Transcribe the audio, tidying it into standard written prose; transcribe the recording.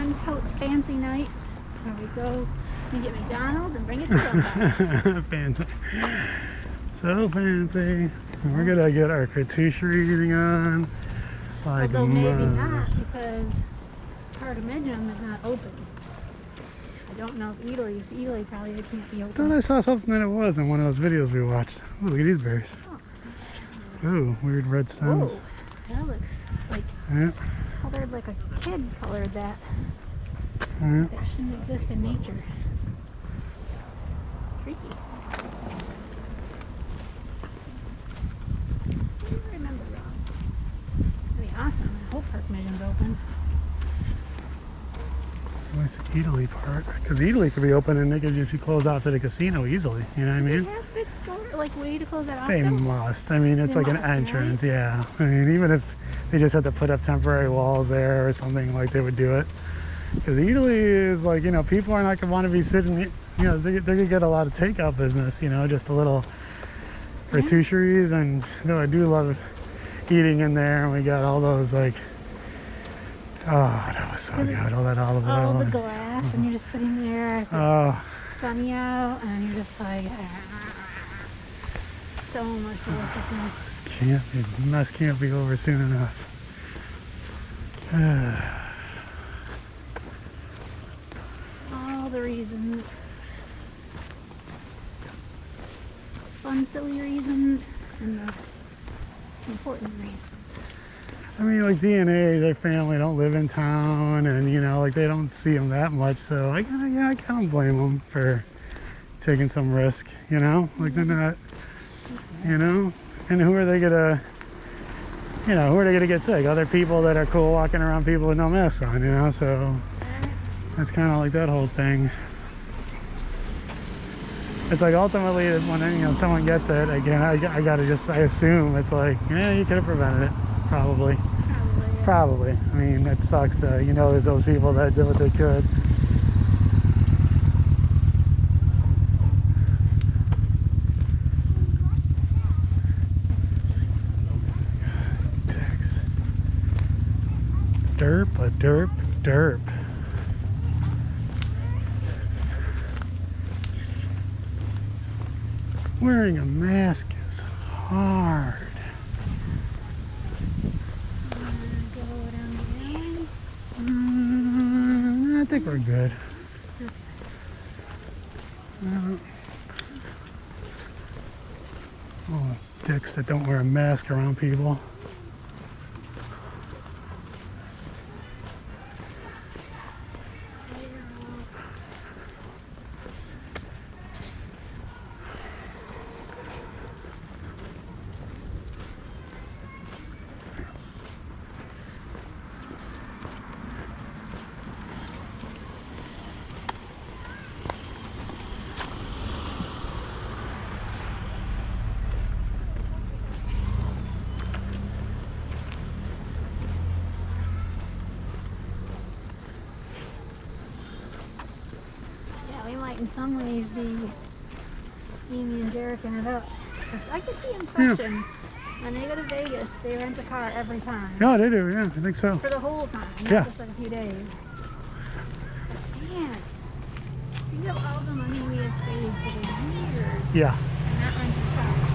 fun, totes fancy night where we go and get McDonald's and bring it to them. Fancy. So fancy. We're gonna get our cartoucherie eating on. Like although maybe not, because Cartimedium is not open. I don't know if Ely probably can't be open. I thought I saw something that it was in one of those videos we watched. Oh, look at these berries. Oh. Ooh, weird red stems. Whoa, that looks like colored like a kid colored that. Yeah. That shouldn't exist in nature. Freaky. I remember wrong. That'd be awesome. I hope Cartimedium's open. Where's the Italy part? Because Italy could be open and they could if you close off to the casino easily. You know what I mean? Do they have the door, like way to close that off? They though? must. I mean, it's They like an must, entrance. Yeah. I mean, even if they just had to put up temporary walls there or something, like they would do it. Because Italy is like, you know, people are not going to want to be sitting, you know, they're going to get a lot of takeout business, you know, just a little cartoucheries. And though I do love eating in there, and we got all those like, oh, that was so good. All that olive oil. All the glass, and you're just sitting there. It's sunny out, and you're just like, so much deliciousness. This mess can't be over soon enough. All the reasons. Fun, silly reasons, and the important reasons. I mean, like DNA, their family don't live in town, and you know, like they don't see them that much. So I can't blame them for taking some risk. You know, like they're not, you know. And who are they gonna, you know, who are they gonna get sick? Other people that are cool walking around people with no masks on, you know. So that's kind of like that whole thing. It's like ultimately when you know someone gets it again, I gotta just I assume it's like yeah, you could have prevented it. Probably. Probably. I mean, it sucks. You know, there's those people that did what they could. Dicks. Derp, a derp, derp. Wearing a mask is hard. I think we're good. Oh, dicks that don't wear a mask around people. In some ways, be Amy and Jerican it up. I get the impression when they go to Vegas, they rent a car every time. Yeah, they do. Yeah, I think so. For the whole time, not Yeah. just like a few days. Like, man, think of all the money we have saved for the years. Yeah. And not renting cars.